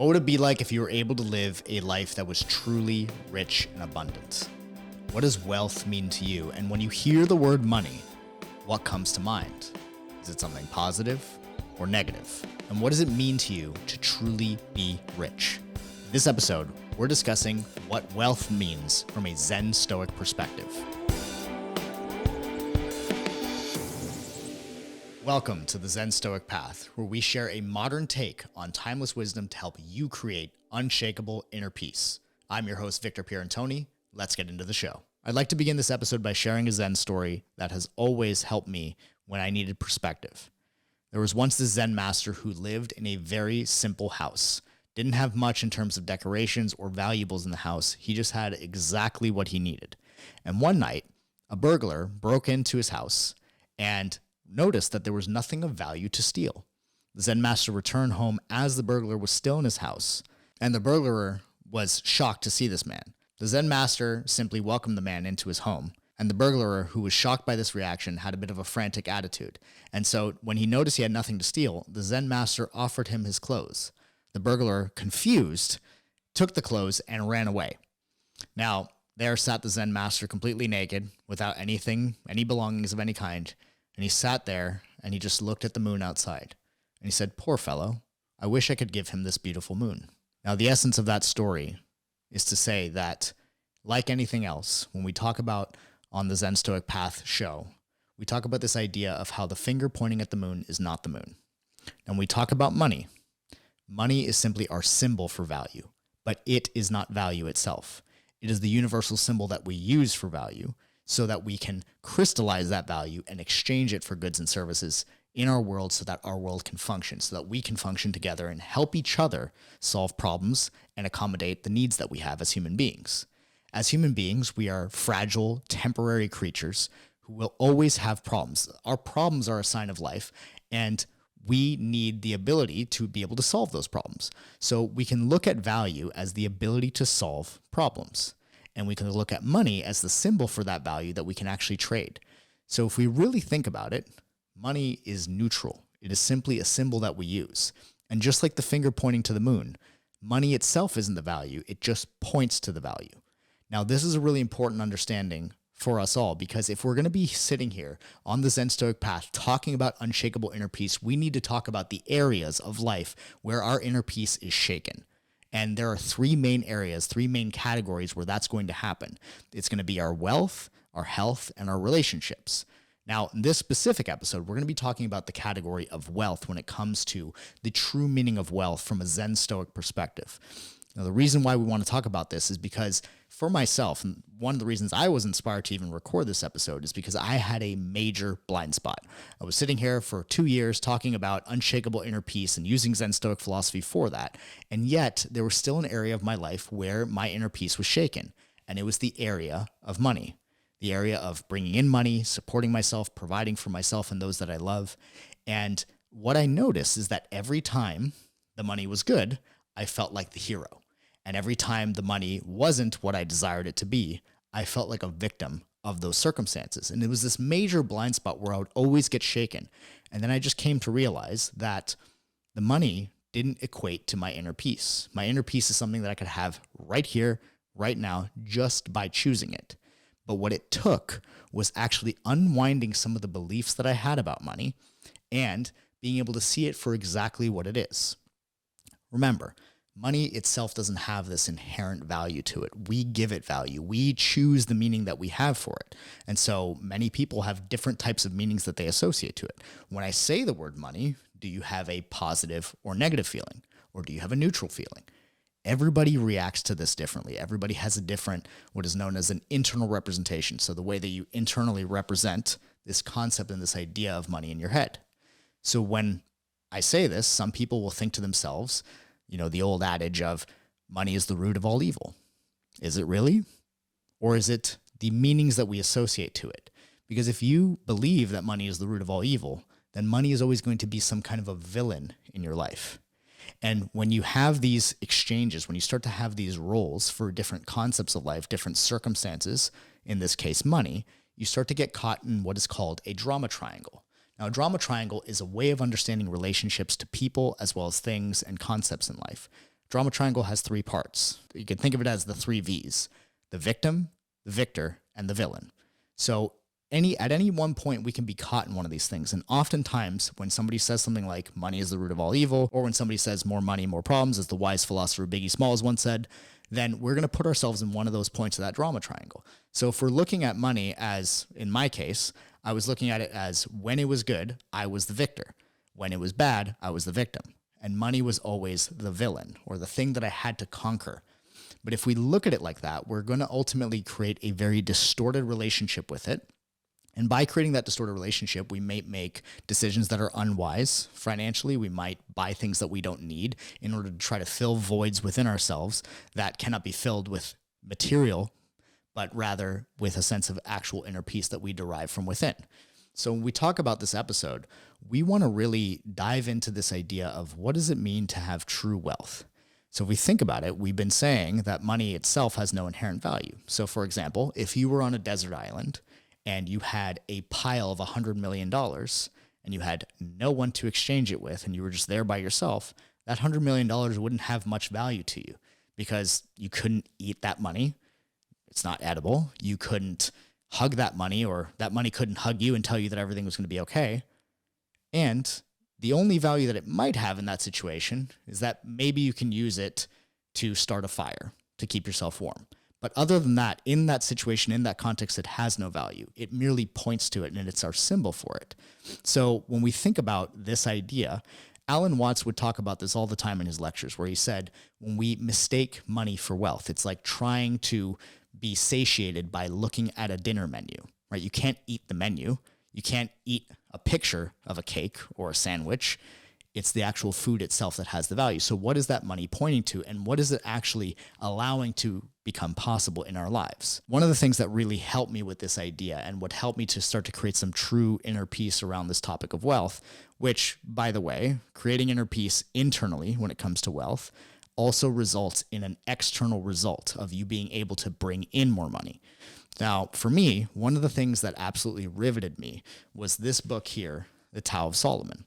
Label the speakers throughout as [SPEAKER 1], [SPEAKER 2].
[SPEAKER 1] What would it be like if you were able to live a life that was truly rich and abundant? What does wealth mean to you? And when you hear the word money, what comes to mind? Is it something positive or negative? And what does it mean to you to truly be rich? In this episode, we're discussing what wealth means from a Zen Stoic perspective. Welcome to the Zen Stoic Path, where we share a modern take on timeless wisdom to help you create unshakable inner peace. I'm your host, Victor Pierantoni. Let's get into the show. I'd like to begin this episode by sharing a Zen story that has always helped me when I needed perspective. There was once this Zen master who lived in a very simple house. Didn't have much in terms of decorations or valuables in the house. He just had exactly what he needed. And one night, a burglar broke into his house and noticed that there was nothing of value to steal. The Zen master returned home as the burglar was still in his house, and the burglar was shocked to see this man. The Zen master simply welcomed the man into his home, and the burglar, who was shocked by this reaction, had a bit of a frantic attitude. And so when he noticed he had nothing to steal, the Zen master offered him his clothes. The burglar, confused, took the clothes and ran away. Now, there sat the Zen master completely naked, without anything, any belongings of any kind. And he sat there and he just looked at the moon outside. And he said, "Poor fellow, I wish I could give him this beautiful moon." Now, the essence of that story is to say that, like anything else, when we talk about on the Zen Stoic Path show, we talk about this idea of how the finger pointing at the moon is not the moon. And we talk about money. Money is simply our symbol for value, but it is not value itself. It is the universal symbol that we use for value, so that we can crystallize that value and exchange it for goods and services in our world so that our world can function, so that we can function together and help each other solve problems and accommodate the needs that we have as human beings. As human beings, we are fragile, temporary creatures who will always have problems. Our problems are a sign of life, and we need the ability to be able to solve those problems. So we can look at value as the ability to solve problems. And we can look at money as the symbol for that value that we can actually trade. So if we really think about it, money is neutral. It is simply a symbol that we use. And just like the finger pointing to the moon, money itself isn't the value. It just points to the value. Now, this is a really important understanding for us all, because if we're going to be sitting here on the Zen Stoic Path talking about unshakable inner peace, we need to talk about the areas of life where our inner peace is shaken. And there are three main areas, three main categories where that's going to happen. It's going to be our wealth, our health, and our relationships. Now, in this specific episode, we're going to be talking about the category of wealth when it comes to the true meaning of wealth from a Zen Stoic perspective. Now, the reason why we want to talk about this is because for myself, and one of the reasons I was inspired to even record this episode is because I had a major blind spot. I was sitting here for 2 years talking about unshakable inner peace and using Zen Stoic philosophy for that. And yet there was still an area of my life where my inner peace was shaken. And it was the area of money, the area of bringing in money, supporting myself, providing for myself and those that I love. And what I noticed is that every time the money was good, I felt like the hero. And every time the money wasn't what I desired it to be, I felt like a victim of those circumstances. And it was this major blind spot where I would always get shaken. And then I just came to realize that the money didn't equate to my inner peace. My inner peace is something that I could have right here, right now, just by choosing it. But what it took was actually unwinding some of the beliefs that I had about money and being able to see it for exactly what it is. Remember, money itself doesn't have this inherent value to it. We give it value. We choose the meaning that we have for it. And so many people have different types of meanings that they associate to it. When I say the word money, do you have a positive or negative feeling? Or do you have a neutral feeling? Everybody reacts to this differently. Everybody has a different, what is known as an internal representation. So the way that you internally represent this concept and this idea of money in your head. So when I say this, some people will think to themselves, the old adage of money is the root of all evil. Is it really? Or is it the meanings that we associate to it? Because if you believe that money is the root of all evil, then money is always going to be some kind of a villain in your life. And when you have these exchanges, when you start to have these roles for different concepts of life, different circumstances, in this case money, you start to get caught in what is called a drama triangle. Now, a drama triangle is a way of understanding relationships to people as well as things and concepts in life. drama triangle has three parts. You can think of it as the three V's: the victim, the victor, and the villain. So at any one point, we can be caught in one of these things. And oftentimes when somebody says something like money is the root of all evil, or when somebody says more money, more problems, as the wise philosopher Biggie Smalls once said, then we're going to put ourselves in one of those points of that drama triangle. So if we're looking at money as, in my case, I was looking at it as when it was good, I was the victor. When it was bad, I was the victim. And money was always the villain, or the thing that I had to conquer. But if we look at it like that, we're going to ultimately create a very distorted relationship with it. And by creating that distorted relationship, we may make decisions that are unwise. Financially, we might buy things that we don't need in order to try to fill voids within ourselves that cannot be filled with material, but rather with a sense of actual inner peace that we derive from within. So when we talk about this episode, we want to really dive into this idea of what does it mean to have true wealth? So if we think about it, we've been saying that money itself has no inherent value. So for example, if you were on a desert island and you had a pile of $100 million and you had no one to exchange it with and you were just there by yourself, that $100 million wouldn't have much value to you because you couldn't eat that money. It's not edible. You couldn't hug that money, or that money couldn't hug you and tell you that everything was going to be okay. And the only value that it might have in that situation is that maybe you can use it to start a fire to keep yourself warm. But other than that, in that situation, in that context, it has no value. It merely points to it, and it's our symbol for it. So when we think about this idea, Alan Watts would talk about this all the time in his lectures, where he said, when we mistake money for wealth, it's like trying to be satiated by looking at a dinner menu, right? You can't eat the menu. You can't eat a picture of a cake or a sandwich. It's the actual food itself that has the value. So what is that money pointing to, and what is it actually allowing to become possible in our lives? One of the things that really helped me with this idea and what helped me to start to create some true inner peace around this topic of wealth, which, by the way, creating inner peace internally when it comes to wealth also results in an external result of you being able to bring in more money. Now, for me, one of the things that absolutely riveted me was this book here, the Tao of Solomon.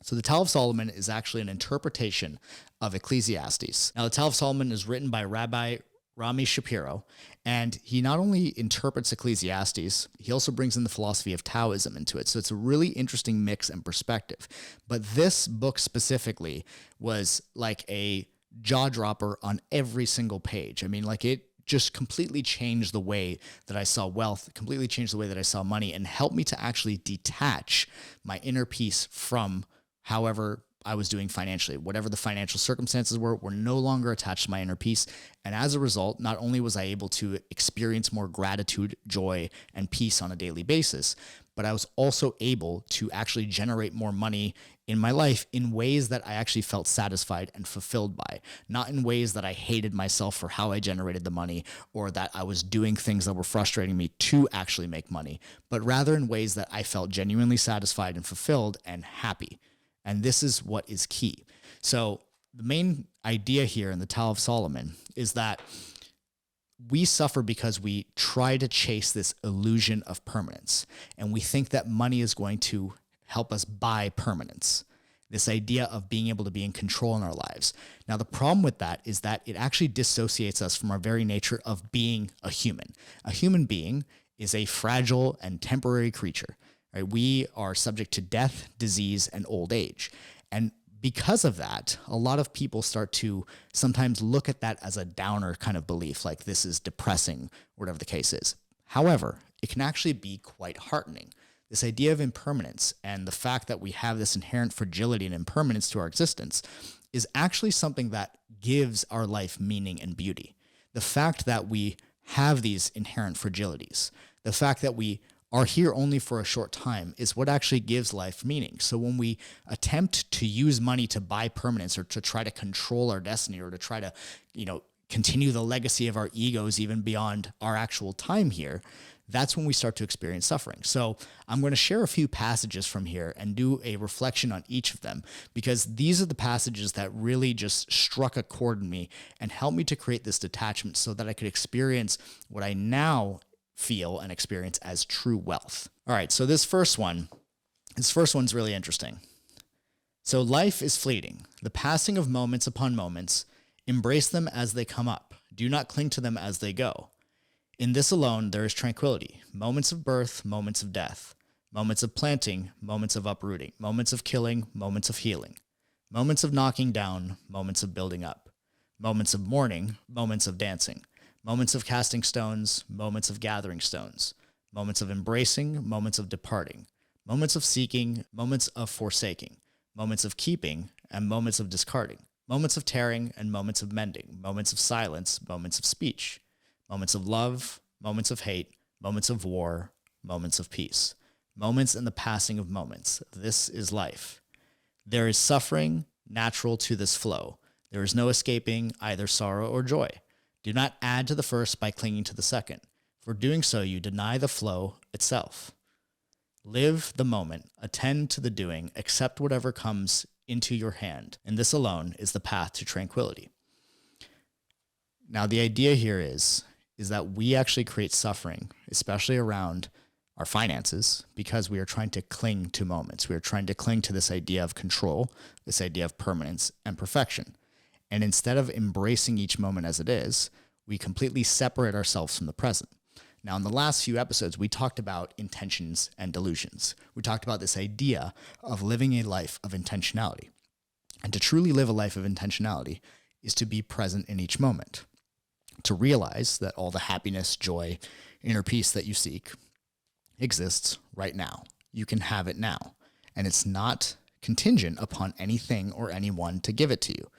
[SPEAKER 1] So the Tao of Solomon is actually an interpretation of Ecclesiastes. Now, the Tao of Solomon is written by Rabbi Rami Shapiro, and he not only interprets Ecclesiastes, he also brings in the philosophy of Taoism into it. So it's a really interesting mix and perspective. But this book specifically was like a jaw dropper on every single page. I mean, like, it just completely changed the way that I saw wealth, completely changed the way that I saw money, and helped me to actually detach my inner peace from however I was doing financially. Whatever the financial circumstances were no longer attached to my inner peace. And as a result, not only was I able to experience more gratitude, joy, and peace on a daily basis, but I was also able to actually generate more money in my life in ways that I actually felt satisfied and fulfilled by, not in ways that I hated myself for how I generated the money, or that I was doing things that were frustrating me to actually make money, but rather in ways that I felt genuinely satisfied and fulfilled and happy. And this is what is key. So the main idea here in the Tao of Solomon is that we suffer because we try to chase this illusion of permanence. And we think that money is going to help us buy permanence. This idea of being able to be in control in our lives. Now, the problem with that is that it actually dissociates us from our very nature of being a human. A human being is a fragile and temporary creature. Right? We are subject to death, disease, and old age. And because of that, a lot of people start to sometimes look at that as a downer kind of belief, like this is depressing, whatever the case is. However, it can actually be quite heartening. This idea of impermanence and the fact that we have this inherent fragility and impermanence to our existence is actually something that gives our life meaning and beauty. The fact that we have these inherent fragilities, the fact that we are here only for a short time is what actually gives life meaning. So when we attempt to use money to buy permanence, or to try to control our destiny, or to try to, continue the legacy of our egos even beyond our actual time here, that's when we start to experience suffering. So I'm going to share a few passages from here and do a reflection on each of them, because these are the passages that really just struck a chord in me and helped me to create this detachment so that I could experience what I now feel and experience as true wealth. All right, so this first one's really interesting. So life is fleeting, the passing of moments upon moments, Embrace them as they come up. Do not cling to them as they go. In this alone, there is tranquility. Moments of birth, moments of death. Moments of planting, moments of uprooting. Moments of killing, moments of healing. Moments of knocking down, moments of building up. Moments of mourning, moments of dancing. Moments of casting stones, moments of gathering stones. Moments of embracing, moments of departing. Moments of seeking, moments of forsaking. Moments of keeping, and moments of discarding. Moments of tearing and moments of mending. Moments of silence, moments of speech. Moments of love, moments of hate, moments of war, moments of peace. Moments in the passing of moments. This is life. There is suffering natural to this flow. There is no escaping either sorrow or joy. Do not add to the first by clinging to the second. For doing so, you deny the flow itself. Live the moment, attend to the doing, accept whatever comes into your hand, and this alone is the path to tranquility. Now, the idea here is that we actually create suffering, especially around our finances, because we are trying to cling to moments. We are trying to cling to this idea of control, this idea of permanence and perfection. And instead of embracing each moment as it is, we completely separate ourselves from the present. Now, in the last few episodes, we talked about intentions and delusions. We talked about this idea of living a life of intentionality. And to truly live a life of intentionality is to be present in each moment, to realize that all the happiness, joy, inner peace that you seek exists right now. You can have it now. And it's not contingent upon anything or anyone to give it to you.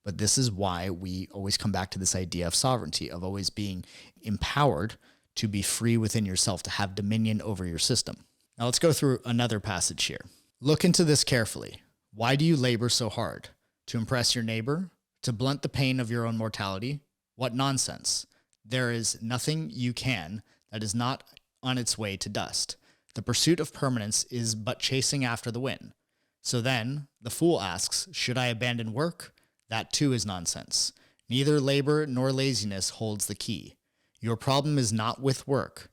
[SPEAKER 1] But this is why we always come back to this idea of sovereignty, of always being empowered to be free within yourself, to have dominion over your system. Now let's go through another passage here. Look into this carefully. Why do you labor so hard? To impress your neighbor? To blunt the pain of your own mortality? What nonsense. There is nothing you can that is not on its way to dust. The pursuit of permanence is but chasing after the wind. So then, the fool asks, should I abandon work? That too is nonsense. Neither labor nor laziness holds the key. Your problem is not with work,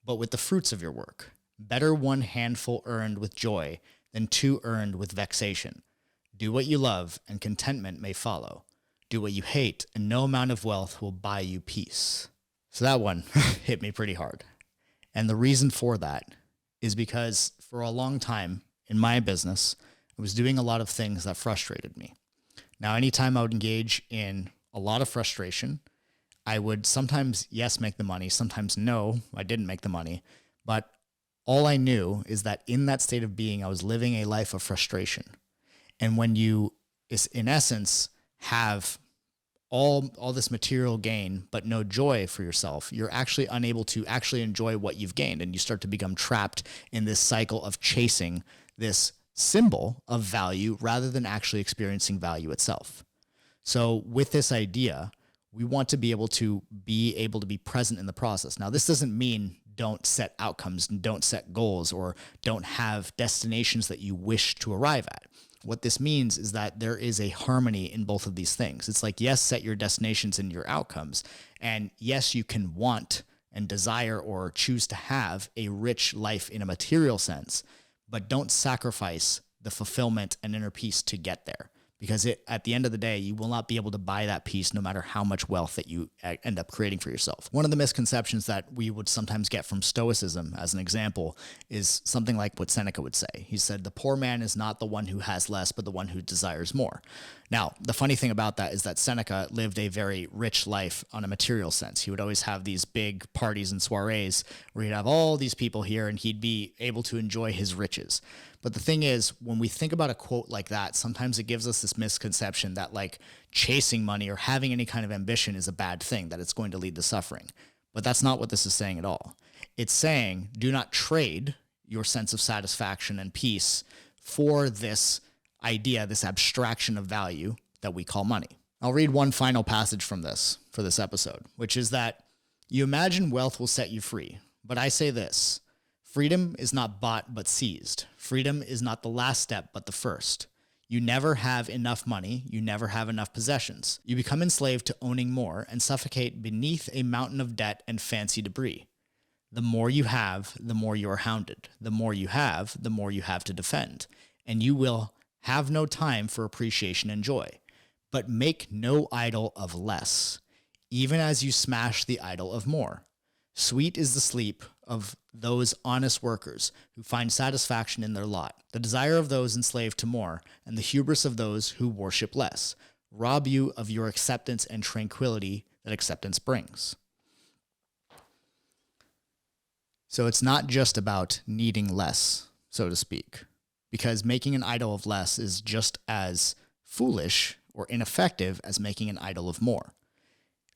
[SPEAKER 1] but with the fruits of your work. Better one handful earned with joy than two earned with vexation. Do what you love, and contentment may follow. Do what you hate, and no amount of wealth will buy you peace. So that one hit me pretty hard. And the reason for that is because for a long time in my business, I was doing a lot of things that frustrated me. Now, anytime I would engage in a lot of frustration, I would sometimes, yes, make the money. Sometimes, no, I didn't make the money. But all I knew is that in that state of being, I was living a life of frustration. And when you, in essence, have all this material gain, but no joy for yourself, you're actually unable to actually enjoy what you've gained. And you start to become trapped in this cycle of chasing this symbol of value rather than actually experiencing value itself. So with this idea, we want to be able to be present in the process. Now, this doesn't mean don't set outcomes and don't set goals or don't have destinations that you wish to arrive at. What this means is that there is a harmony in both of these things. It's like, yes, set your destinations and your outcomes. And yes, you can want and desire or choose to have a rich life in a material sense, but don't sacrifice the fulfillment and inner peace to get there. Because at the end of the day, you will not be able to buy that peace no matter how much wealth that you end up creating for yourself. One of the misconceptions that we would sometimes get from Stoicism, as an example, is something like what Seneca would say. He said, the poor man is not the one who has less, but the one who desires more. Now, the funny thing about that is that Seneca lived a very rich life on a material sense. He would always have these big parties and soirees where he'd have all these people here and he'd be able to enjoy his riches. But the thing is, when we think about a quote like that, sometimes it gives us this misconception that like chasing money or having any kind of ambition is a bad thing, that it's going to lead to suffering. But that's not what this is saying at all. It's saying do not trade your sense of satisfaction and peace for this idea, this abstraction of value that we call money. I'll read one final passage from this for this episode, which is that you imagine wealth will set you free. But I say this, freedom is not bought but seized. Freedom is not the last step but the first. You never have enough money. You never have enough possessions. You become enslaved to owning more and suffocate beneath a mountain of debt and fancy debris. The more you have, the more you are hounded. The more you have, the more you have to defend. And you will have no time for appreciation and joy. But make no idol of less, even as you smash the idol of more. Sweet is the sleep of those honest workers who find satisfaction in their lot. The desire of those enslaved to more, and the hubris of those who worship less, rob you of your acceptance and tranquility that acceptance brings. So it's not just about needing less, so to speak, because making an idol of less is just as foolish or ineffective as making an idol of more.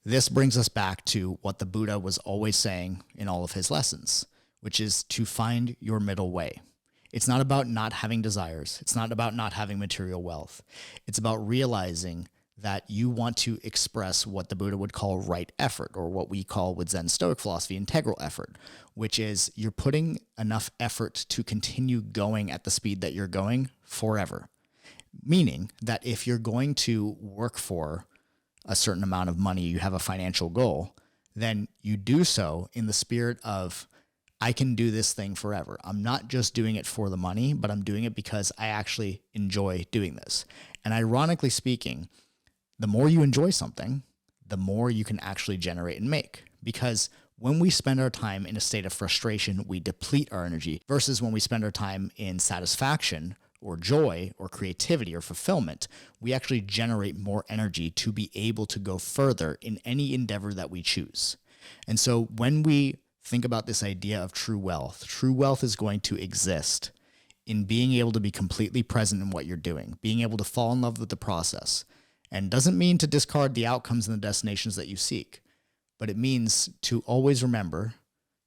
[SPEAKER 1] This brings us back to what the Buddha was always saying in all of his lessons, which is to find your middle way. It's not about not having desires. It's not about not having material wealth. It's about realizing that you want to express what the Buddha would call right effort, or what we call with Zen Stoic philosophy integral effort, which is you're putting enough effort to continue going at the speed that you're going forever. Meaning that if you're going to work for a certain amount of money, you have a financial goal, then you do so in the spirit of, I can do this thing forever. I'm not just doing it for the money, but I'm doing it because I actually enjoy doing this. And ironically speaking, the more you enjoy something, the more you can actually generate and make. Because when we spend our time in a state of frustration, we deplete our energy, versus when we spend our time in satisfaction or joy or creativity or fulfillment, we actually generate more energy to be able to go further in any endeavor that we choose. And so when we think about this idea of true wealth is going to exist in being able to be completely present in what you're doing, being able to fall in love with the process. And doesn't mean to discard the outcomes and the destinations that you seek, but it means to always remember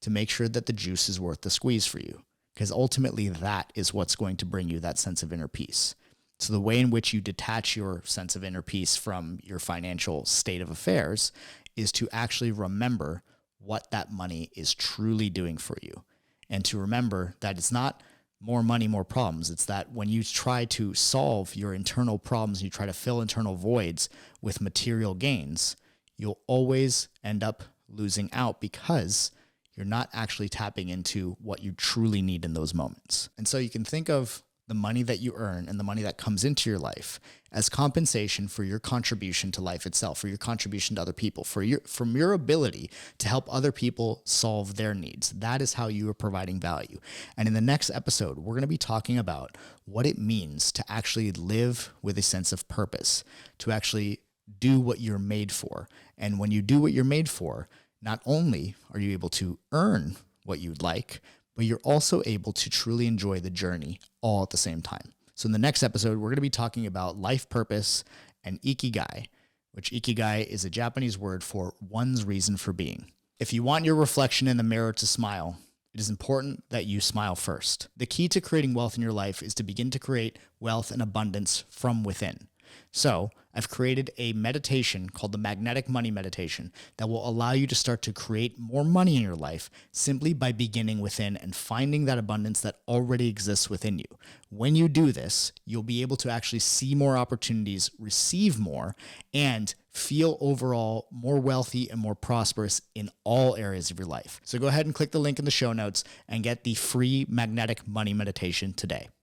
[SPEAKER 1] to make sure that the juice is worth the squeeze for you, because ultimately that is what's going to bring you that sense of inner peace. So the way in which you detach your sense of inner peace from your financial state of affairs is to actually remember what that money is truly doing for you, and to remember that it's not more money, more problems. It's that when you try to solve your internal problems, you try to fill internal voids with material gains, you'll always end up losing out because you're not actually tapping into what you truly need in those moments. And so you can think of the money that you earn and the money that comes into your life as compensation for your contribution to life itself, for your contribution to other people, from your ability to help other people solve their needs. That is how you are providing value. And in the next episode, we're going to be talking about what it means to actually live with a sense of purpose, to actually do what you're made for. And when you do what you're made for, not only are you able to earn what you'd like, but you're also able to truly enjoy the journey all at the same time. So in the next episode, we're going to be talking about life purpose and ikigai, which ikigai is a Japanese word for one's reason for being. If you want your reflection in the mirror to smile, it is important that you smile first. The key to creating wealth in your life is to begin to create wealth and abundance from within. So I've created a meditation called the Magnetic Money Meditation that will allow you to start to create more money in your life simply by beginning within and finding that abundance that already exists within you. When you do this, you'll be able to actually see more opportunities, receive more, and feel overall more wealthy and more prosperous in all areas of your life. So go ahead and click the link in the show notes and get the free Magnetic Money Meditation today.